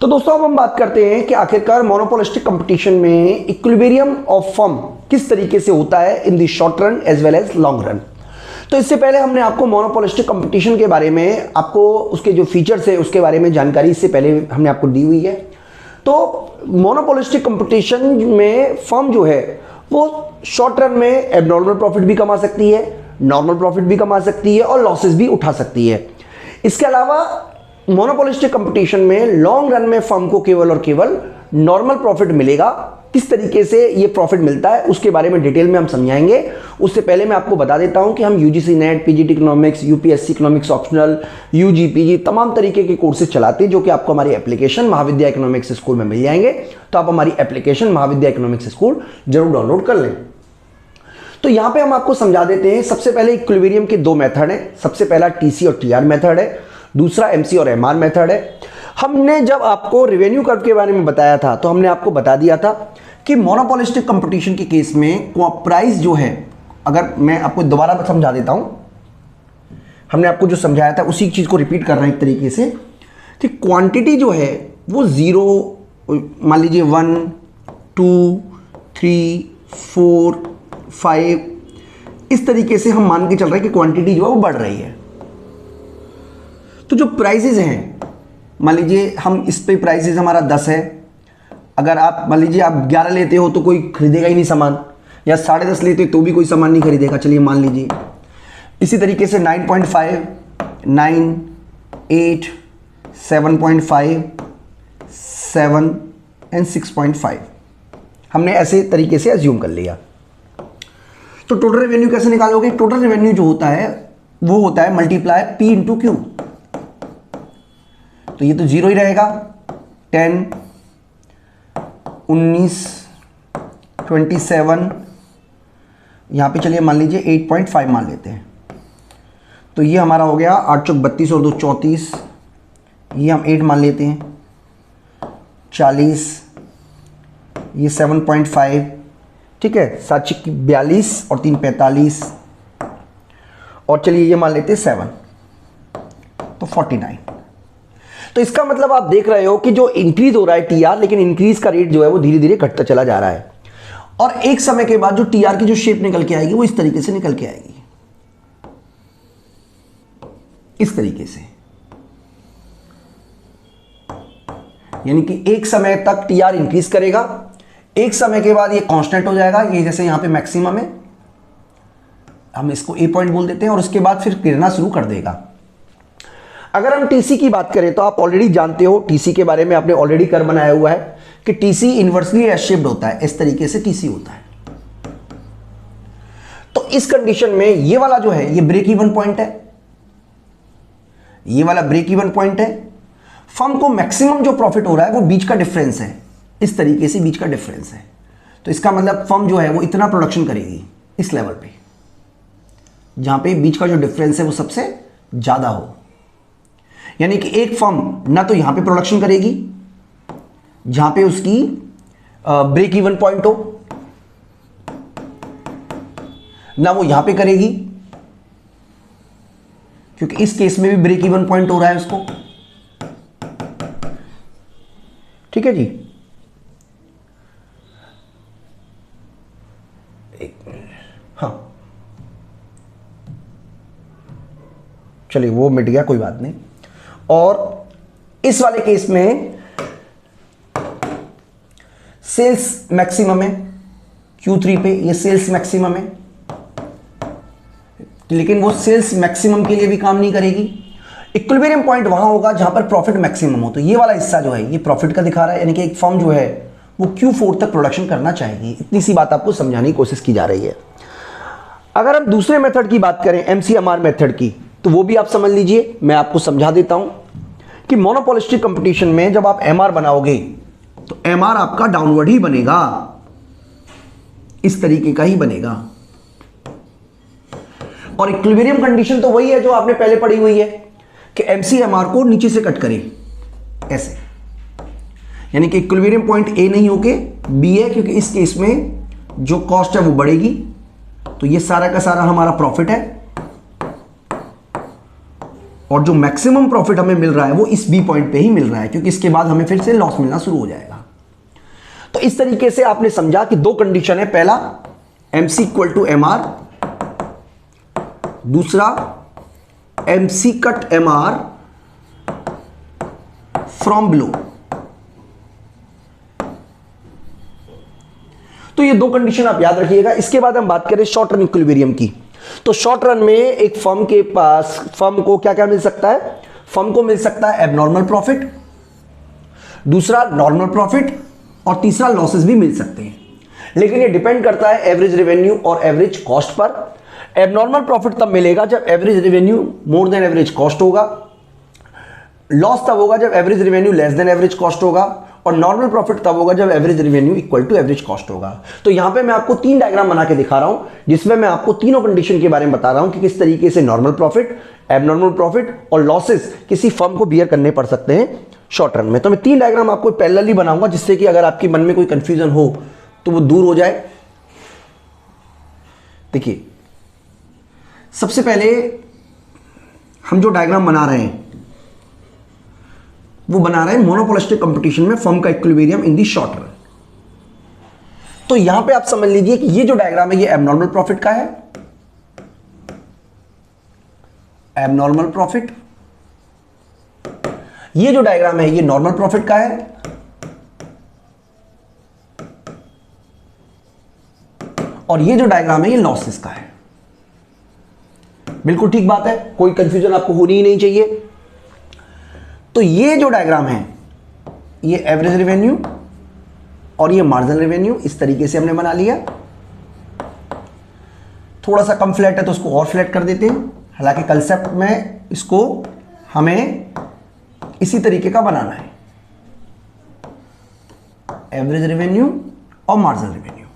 तो दोस्तों अब हम बात करते हैं कि आखिरकार मोनोपोलिस्टिक कंपटीशन में इक्विलिब्रियम ऑफ फर्म किस तरीके से होता है in the short run as well as long run. तो इससे पहले हमने आपको मोनोपोलिस्टिक कंपटीशन के बारे में, आपको उसके जो फीचर्स है उसके बारे में जानकारी इससे पहले हमने आपको दी हुई है। तो मोनोपोलिस्टिक कंपटीशन में फर्म जो है वो शॉर्ट रन में एबनॉर्मल प्रॉफिट भी कमा सकती है, नॉर्मल प्रॉफिट भी कमा सकती है और लॉसेस भी उठा सकती है। इसके अलावा मोनोपोलिस्टिक कंपटीशन में लॉन्ग रन में फर्म को केवल और केवल नॉर्मल प्रॉफिट मिलेगा। किस तरीके से ये प्रॉफिट मिलता है उसके बारे में डिटेल में हम समझाएंगे। उससे पहले मैं आपको बता देता हूं कि हम UGC NET, PGT economics, UPSC economics optional, UG PG तमाम तरीके के कोर्सेज चलाते हैं जो कि आपको हमारी एप्लीकेशन महाविद्या इकोनॉमिक्स स्कूल में मिल जाएंगे। तो आप हमारी एप्लीकेशन महाविद्या इकोनॉमिक्स स्कूल जरूर डाउनलोड कर लें। तो यहां पे हम आपको समझा देते हैं। सबसे पहले इक्विलिब्रियम के दो मेथड हैं। सबसे पहला टीसी और टीआर मेथड है, दूसरा एमसी और एमआर मेथड है। हमने जब आपको रेवेन्यू कर्व के बारे में बताया था तो हमने आपको बता दिया था कि मोनोपोलिस्टिक कंपटीशन के केस में प्राइस जो है, अगर मैं आपको दोबारा समझा देता हूं, हमने आपको जो समझाया था उसी चीज को रिपीट कर रहे हैं एक तरीके से कि क्वांटिटी जो है वो 0, मान लीजिए 1, 2, 3, 4, 5 इस तरीके से हम मान के चल रहे हैं कि क्वांटिटी जो है वो बढ़ रही है। तो जो प्राइसेस हैं, मान लीजिए हम इस पे प्राइसेस हमारा 10 है। अगर आप मान लीजिए आप 11 लेते हो तो कोई खरीदेगा ही नहीं सामान, या 10.5 लेते हो तो भी कोई सामान नहीं खरीदेगा, चलिए मान लीजिए। इसी तरीके से 9.5, 9, 8, 7.5, 7 एंड 6.5 हमने ऐसे तरीके से अज्यूम कर लिया। तो टोटल रेवेन्यू कैसे निकालोगे? टोटल रेवेन्यू जो होता है वो होता है मल्टीप्लाई पी इंटू क्यू। तो ये तो 0 ही रहेगा। 10, 19, 27, यहां पे चलिए मान लीजिए 8.5 मान लेते हैं। तो ये हमारा हो गया 8 चौक 32 और 2 34, ये हम 8 मान लेते हैं। 40, ये 7.5, ठीक है। 7 चौक 42 और 3 45, और चलिए ये मान लेते हैं 7, तो 49। तो इसका मतलब आप देख रहे हो कि जो इंक्रीज हो रहा है टीआर, लेकिन इंक्रीज का रेट जो है वो धीरे धीरे घटता चला जा रहा है। और एक समय के बाद जो टीआर की जो शेप निकल के आएगी वो इस तरीके से निकल के आएगी, इस तरीके से। यानी कि एक समय तक टीआर इंक्रीज करेगा, एक समय के बाद ये कांस्टेंट हो जाएगा। ये जैसे यहां पे मैक्सिमम है, हम इसको ए पॉइंट बोल देते हैं, और उसके बाद फिर गिरना शुरू कर देगा। अगर हम टीसी की बात करें तो आप ऑलरेडी जानते हो, टीसी के बारे में आपने ऑलरेडी कर बनाया हुआ है कि टीसी इनवर्सली एस शेप्ड होता है, इस तरीके से टीसी होता है। तो इस कंडीशन में ये वाला जो है ये ब्रेक इवन पॉइंट है, ये वाला ब्रेक इवन पॉइंट है। फर्म को मैक्सिमम जो प्रॉफिट हो रहा है वो बीच का डिफरेंस है, इस तरीके से बीच का डिफरेंस है। तो इसका मतलब फर्म जो है वो इतना प्रोडक्शन करेगी इस लेवल पे, जहां पे बीच का जो डिफरेंस है वो सबसे ज्यादा हो। यानी कि एक फर्म ना तो यहां पे प्रोडक्शन करेगी जहां पे उसकी ब्रेक इवन पॉइंट हो, ना वो यहां पे करेगी, क्योंकि इस केस में भी ब्रेक इवन पॉइंट हो रहा है उसको, ठीक है जी। हाँ चलिए वो मिट गया, कोई बात नहीं। और इस वाले केस में सेल्स मैक्सिमम है Q3 पे, ये सेल्स मैक्सिमम है, लेकिन वो सेल्स मैक्सिमम के लिए भी काम नहीं करेगी। इक्विलिब्रियम पॉइंट वहां होगा जहां पर प्रॉफिट मैक्सिमम हो। तो ये वाला हिस्सा जो है ये प्रॉफिट का दिखा रहा है, यानी कि एक फर्म जो है वो Q4 तक प्रोडक्शन करना चाहेगी। इतनी सी बात आपको समझाने की कोशिश की जा रही है। अगर हम दूसरे मेथड की बात करें, एमसीएमआर मेथड की, तो वो भी आप समझ लीजिए, मैं आपको समझा देता हूं कि मोनोपोलिस्टिक कंपटीशन में जब आप एमआर बनाओगे तो एमआर आपका डाउनवर्ड ही बनेगा, इस तरीके का ही बनेगा। और इक्विलिब्रियम कंडीशन तो वही है जो आपने पहले पढ़ी हुई है कि एमसीएमआर को नीचे से कट करे ऐसे, यानी कि इक्विलिब्रियम पॉइंट ए नहीं होके बी है, क्योंकि इस केस में जो कॉस्ट है वो बढ़ेगी। तो ये सारा का सारा हमारा प्रॉफिट है और जो मैक्सिमम प्रॉफिट हमें मिल रहा है वो इस बी पॉइंट पे ही मिल रहा है, क्योंकि इसके बाद हमें फिर से लॉस मिलना शुरू हो जाएगा। तो इस तरीके से आपने समझा कि दो कंडीशन है, पहला MC इक्वल टू MR, दूसरा MC cut MR from below. तो ये दो कंडीशन आप याद रखिएगा। इसके बाद हम बात करें शॉर्ट रन इक्विलिब्रियम की। तो शॉर्ट रन में एक फर्म के पास, फर्म को क्या क्या मिल सकता है? फर्म को मिल सकता है एबनॉर्मल प्रॉफिट, दूसरा नॉर्मल प्रॉफिट, और तीसरा लॉसेस भी मिल सकते हैं। लेकिन ये डिपेंड करता है एवरेज रेवेन्यू और एवरेज कॉस्ट पर। एबनॉर्मल प्रॉफिट तब मिलेगा जब average revenue more than average cost होगा, लॉस तब होगा जब average revenue less than average cost होगा, और नॉर्मल प्रॉफिट तब होगा जब average revenue equal to average cost होगा। तो यहां पे मैं आपको 3 डायग्राम बना के दिखा रहा हूं, जिसमें मैं आपको तीनों कंडीशन के बारे में बता रहा हूं कि किस तरीके से नॉर्मल प्रॉफिट, एबनॉर्मल प्रॉफिट और लॉसेस किसी फर्म को बियर करने पड़ सकते हैं शॉर्ट रन में। तो मैं 3 डायग्राम आपको पैरेलली बनाऊंगा, जिससे कि अगर आपके मन में कोई कंफ्यूजन हो तो वो दूर हो जाए। देखिए, सबसे पहले हम जो डायग्राम बना रहे हैं वो बना रहे हैं मोनोपोलिस्टिक कंपटीशन में फर्म का इक्विलिब्रियम इन दी शॉर्ट रन। तो यहां पे आप समझ लीजिए कि ये जो डायग्राम है ये एबनॉर्मल प्रॉफिट का है, एबनॉर्मल प्रॉफिट। ये जो डायग्राम है ये नॉर्मल प्रॉफिट का है, और ये जो डायग्राम है ये लॉसेस का है। बिल्कुल ठीक बात है, कोई कंफ्यूजन आपको होनी ही नहीं चाहिए। तो ये जो डायग्राम है ये एवरेज रेवेन्यू और ये मार्जिनल रेवेन्यू, इस तरीके से हमने बना लिया। थोड़ा सा कम फ्लैट है तो उसको और फ्लैट कर देते हैं, हालांकि कंसेप्ट में इसको हमें इसी तरीके का बनाना है, एवरेज रेवेन्यू और मार्जिनल रेवेन्यू।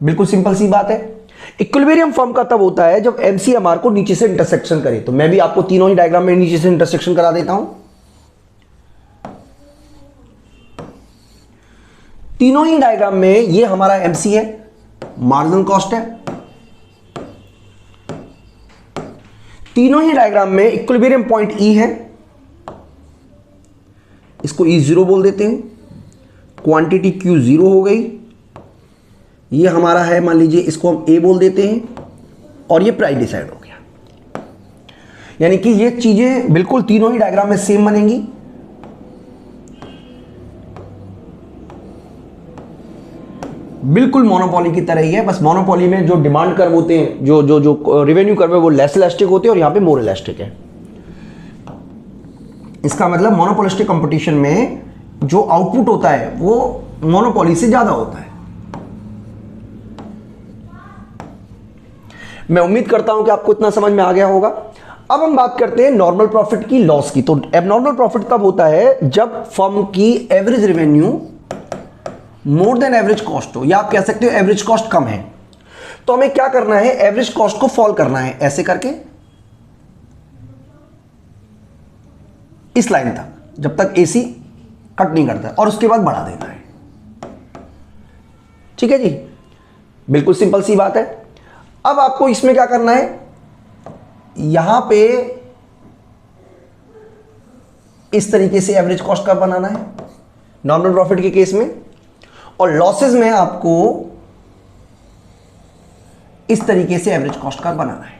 बिल्कुल सिंपल सी बात है। इक्विलिब्रियम फॉर्म का तब होता है जब MCMR को नीचे से इंटरसेक्शन करे। तो मैं भी आपको तीनों ही डायग्राम में नीचे से इंटरसेक्शन करा देता हूं। तीनों ही डायग्राम में ये हमारा MC है, मार्जिनल कॉस्ट है। तीनों ही डायग्राम में इक्विलिब्रियम पॉइंट E है, इसको E0 बोल देते हैं। क्वांटिटी Q0 हो गई, ये हमारा है, मान लीजिए इसको हम A बोल देते हैं, और ये प्राइस डिसाइड हो गया। यानी कि ये चीजें बिल्कुल तीनों ही डायग्राम में सेम बनेंगी। बिल्कुल मोनोपोली की तरह ही है, बस मोनोपोली में जो डिमांड कर्व होते हैं, जो रेवेन्यू कर्व है वो लेस इलास्टिक होते हैं, और यहां पे मोर इलास्टिक है। इसका मतलब मोनोपोलिस्टिक कंपटीशन में जो आउटपुट होता है वो मोनोपोली से ज्यादा होता है। मैं उम्मीद करता हूं कि आपको इतना समझ में आ गया होगा। अब हम बात करते हैं नॉर्मल प्रॉफिट की, लॉस की। तो एबनॉर्मल प्रॉफिट तब होता है जब फर्म की average revenue more than average cost हो, या आप कह सकते हो एवरेज कॉस्ट कम है। तो हमें क्या करना है, एवरेज कॉस्ट को फॉल करना है, ऐसे करके इस लाइन तक, जब तक AC कट नहीं करता, और उसके बाद बढ़ा देना है। ठीक है जी, बिल्कुल सिंपल सी बात है। अब आपको इसमें क्या करना है, यहां पे इस तरीके से एवरेज कॉस्ट का बनाना है नॉर्मल प्रॉफिट के केस में, और लॉसेस में आपको इस तरीके से एवरेज कॉस्ट का बनाना है।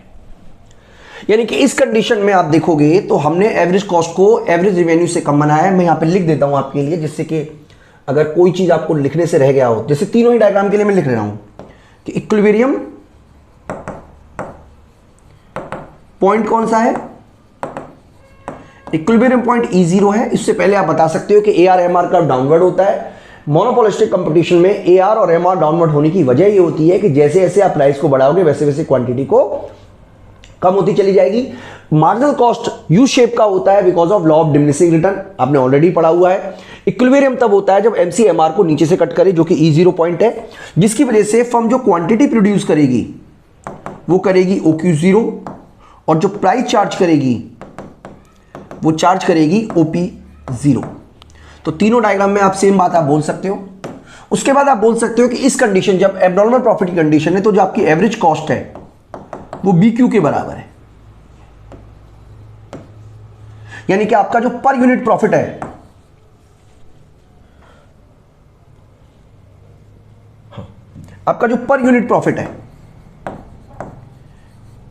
यानी कि इस कंडीशन में आप देखोगे तो हमने एवरेज कॉस्ट को एवरेज रेवेन्यू से कम बनाया है। मैं यहां पे लिख देता हूं आपके लिए, जिससे कि अगर कोई चीज आपको लिखने से रह गया हो, जैसे तीनों ही डायग्राम के लिए मैं लिख रहा हूं कि इक्विलिब्रियम पॉइंट कौन सा है, इक्विलिब्रियम पॉइंट E0 है। इससे पहले आप बता सकते हो कि AR MR का डाउनवर्ड होता है। मोनोपोलिस्टिक कंपटीशन में AR और MR डाउनवर्ड होने की वजह ये होती है कि जैसे जैसे आप प्राइस को बढ़ाओगे वैसे वैसे क्वांटिटी को कम होती चली जाएगी। मार्जिनल कॉस्ट यू शेप का होता है because of law of diminishing return, आपने ऑलरेडी पढ़ा हुआ है। इक्विलिब्रियम तब होता है जब MCMR को नीचे से कट करे, जो कि E0 पॉइंट है, जिसकी वजह से फर्म जो क्वांटिटी प्रोड्यूस करेगी वो करेगी OQ0, और जो प्राइस चार्ज करेगी वो चार्ज करेगी OP0। तो तीनों डायग्राम में आप सेम बात आप बोल सकते हो। उसके बाद आप बोल सकते हो कि इस कंडीशन, जब एबनॉर्मल प्रॉफिट की कंडीशन है, तो जो आपकी एवरेज कॉस्ट है वो BQ के बराबर है। यानी कि आपका जो पर यूनिट प्रॉफिट है, आपका जो पर यूनिट प्रॉफिट है,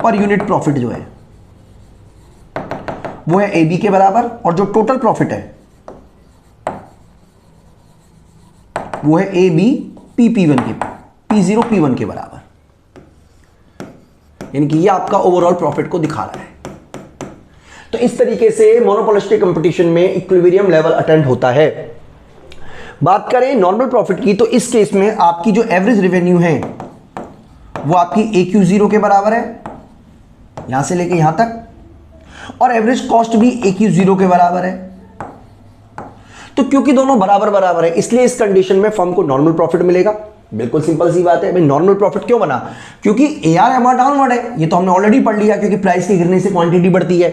पर यूनिट प्रॉफिट जो है वो है AB के बराबर, और जो टोटल प्रॉफिट है वो है AB P1 के, P0 P1 के बराबर। यानी कि ये आपका ओवरऑल प्रॉफिट को दिखा रहा है। तो इस तरीके से मोनोपोलिस्टिक कंपटीशन में इक्विलिब्रियम लेवल अटेंड होता है। बात करें नॉर्मल प्रॉफिट की, तो इस केस में आपकी जो एवरेज रेवेन्यू है वो आपकी AQ0 के बराबर है, यहां से लेके यहां तक, और एवरेज कॉस्ट भी AQ0 के बराबर है। तो क्योंकि दोनों बराबर बराबर है, इसलिए इस कंडीशन में फर्म को नॉर्मल प्रॉफिट मिलेगा। बिल्कुल सिंपल सी बात है भाई। नॉर्मल प्रॉफिट क्यों बना? क्योंकि AR डाउनवर्ड है, ये तो हमने ऑलरेडी पढ़ लिया, क्योंकि प्राइस के गिरने से क्वांटिटी बढ़ती है।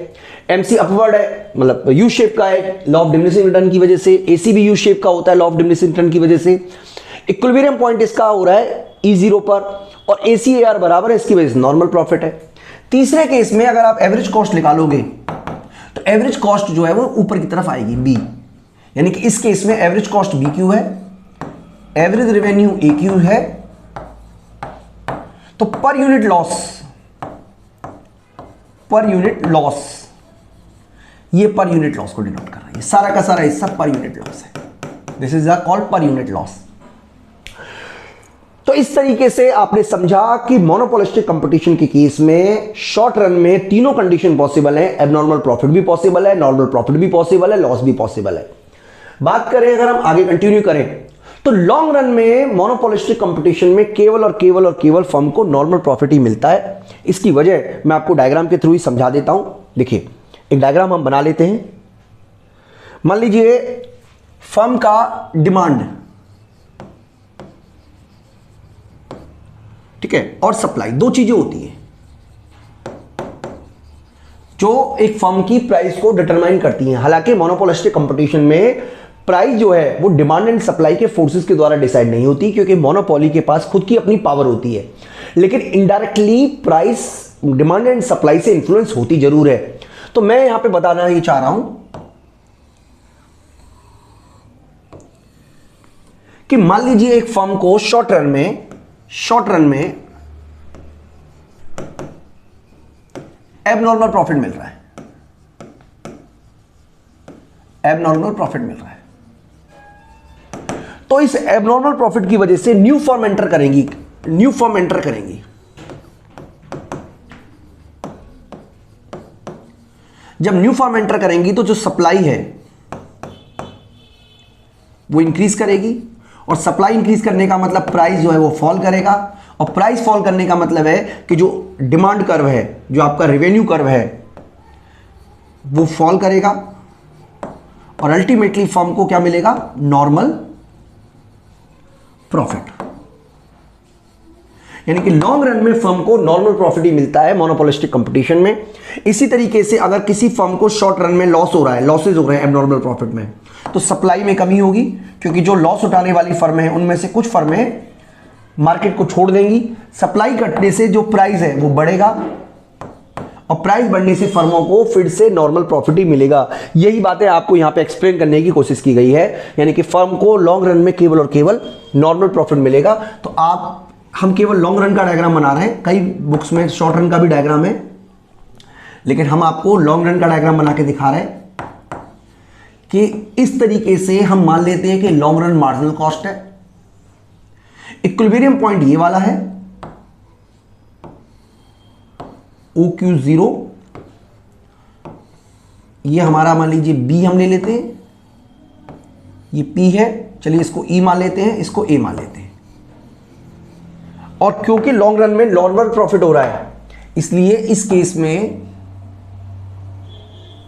MC अपवर्ड है, मतलब यू शेप का है, लॉ ऑफ डिमिनिशिंग रिटर्न की वजह से। AC भी यू शेप का होता है, लॉ ऑफ डिमिनिशिंग रिटर्न की वजह से। इक्विलिब्रियम पॉइंट इसका हो रहा है E0 पर, और ACAR बराबर है, इसकी वजह से नॉर्मल प्रॉफिट है। तीसरे केस में अगर आप एवरेज कॉस्ट निकालोगे तो एवरेज कॉस्ट जो है वो ऊपर की तरफ आएगी, B, यानी कि इस केस में एवरेज कॉस्ट BQ है, एवरेज रेवेन्यू AQ है। तो per unit loss, per unit loss, ये पर यूनिट लॉस को डिनोट कर रहा है। ये सारा का सारा हिस्सा पर यूनिट लॉस है। This is called per unit loss. तो इस तरीके से आपने समझा कि मोनोपोलिस्टिक कंपटीशन के केस में शॉर्ट रन में तीनों कंडीशन पॉसिबल है। एबनॉर्मल प्रॉफिट भी पॉसिबल है, नॉर्मल प्रॉफिट भी पॉसिबल है, लॉस भी पॉसिबल है। बात करें अगर हम आगे कंटिन्यू करें, तो लॉन्ग रन में मोनोपोलिस्टिक कंपटीशन में केवल और केवल और केवल फर्म को नॉर्मल प्रॉफिट ही मिलता है। इसकी वजह मैं आपको डायग्राम के थ्रू ही समझा देता हूं। देखिए, एक डायग्राम हम बना लेते हैं। मान लीजिए फर्म का डिमांड, ठीक है, और सप्लाई, दो चीजें होती हैं जो एक फर्म की प्राइस को डिटरमाइन करती हैं। हालांकि मोनोपोलिस्टिक कंपटीशन में प्राइस जो है वो डिमांड एंड सप्लाई के फोर्सेस के द्वारा डिसाइड नहीं होती, क्योंकि मोनोपोली के पास खुद की अपनी पावर होती है। लेकिन indirectly price demand and supply से इंफ्लुएंस होती जरूर है। तो मैं यहां पे बताना ही चाह रहा हूं कि मान लीजिए एक फर्म को शॉर्ट रन में एबनॉर्मल प्रॉफिट मिल रहा है, एबनॉर्मल प्रॉफिट मिल रहा है। तो इस एबनॉर्मल प्रॉफिट की वजह से न्यू फर्म एंटर करेंगी, जब न्यू फर्म एंटर करेंगी तो जो सप्लाई है वो इंक्रीज करेगी, और सप्लाई इंक्रीज करने का मतलब प्राइस जो है वो फॉल करेगा, और प्राइस फॉल करने का मतलब है कि जो डिमांड कर्व है, जो आपका रेवेन्यू कर्व है, वो फॉल करेगा, और अल्टीमेटली फर्म को क्या मिलेगा? Normal profit. यानी कि लॉन्ग रन में फर्म को नॉर्मल प्रॉफिट ही मिलता है मोनोपोलिस्टिक कंपटीशन में। इसी तरीके से अगर किसी फर्म को शॉर्ट रन में लॉस हो रहा है, लॉसेज हो रहे हैं एबनॉर्मल प्रॉफिट में, तो सप्लाई में कमी होगी, क्योंकि जो लॉस उठाने वाली फर्म है उनमें से कुछ फर्में मार्केट को छोड़ देंगी। सप्लाई घटने से जो प्राइस है वो बढ़ेगा, और प्राइस बढ़ने से फर्मों को फिर से नॉर्मल प्रॉफिट ही मिलेगा। यही बातें आपको यहां पे एक्सप्लेन करने की कोशिश की गई है। यानी कि फर्म को लॉन्ग रन में केवल और केवल नॉर्मल प्रॉफिट मिलेगा। तो हम केवल लॉन्ग रन का डायग्राम बना रहे हैं, कई बुक्स में शॉर्ट रन का भी डायग्राम है, लेकिन हम आपको लॉन्ग रन का डायग्राम बना के दिखा रहे हैं कि इस तरीके से हम मान लेते हैं कि लॉन्ग रन मार्जिनल कॉस्ट है। इक्विलिब्रियम पॉइंट ये वाला है, OQ0, ये हमारा मान लीजिए B हम ले लेते हैं, ये P है, चलिए इसको E मान लेते हैं, इसको A मान लेते हैं। और क्योंकि लॉन्ग रन में नॉर्मल प्रॉफिट हो रहा है, इसलिए इस केस में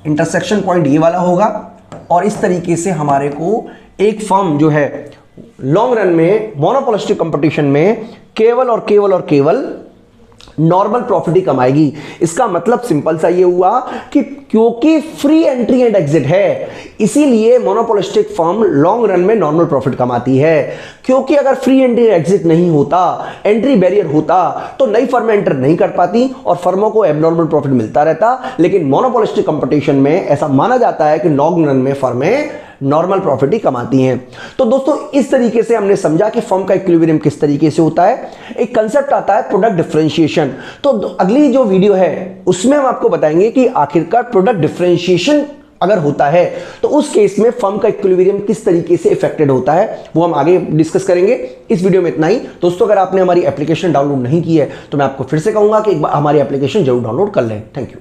इंटरसेक्शन पॉइंट ये वाला होगा, और इस तरीके से हमारे को एक फर्म जो है लॉन्ग रन में मोनोपोलिस्टिक कंपटीशन में केवल और केवल और केवल नॉर्मल प्रॉफिट ही कमाएगी। इसका मतलब सिंपल सा ये हुआ कि क्योंकि फ्री एंट्री एंड एग्जिट है, इसीलिए मोनोपोलिस्टिक फर्म लॉन्ग रन में नॉर्मल प्रॉफिट कमाती है। क्योंकि अगर फ्री एंट्री एग्जिट नहीं होता, एंट्री बैरियर होता, तो नई फर्म एंटर नहीं कर पाती और फर्मों को एबनॉर्मल प्रॉफिट मिलता रहता। लेकिन मोनोपोलिस्टिक कंपटीशन में ऐसा माना जाता है कि लॉन्ग रन में फर्में नॉर्मल प्रॉफिट ही कमाती हैं। तो दोस्तों इस तरीके से हमने समझा कि फर्म का इक्विलिब्रियम किस तरीके से होता है। एक कंसेप्ट आता है प्रोडक्ट डिफरेंशिएशन। तो अगली जो वीडियो है उसमें हम आपको बताएंगे कि आखिरकार प्रोडक्ट डिफरेंशिएशन अगर होता है तो उस केस में फर्म का इक्विलिब्रियम किस तरीके से इफेक्टेड होता है, वो हम आगे डिस्कस करेंगे। इस वीडियो में इतना ही। दोस्तों अगर आपने हमारी एप्लीकेशन डाउनलोड नहीं की है तो मैं आपको फिर से कहूंगा कि एक बार हमारी एप्लीकेशन जरूर डाउनलोड कर लें। Thank you.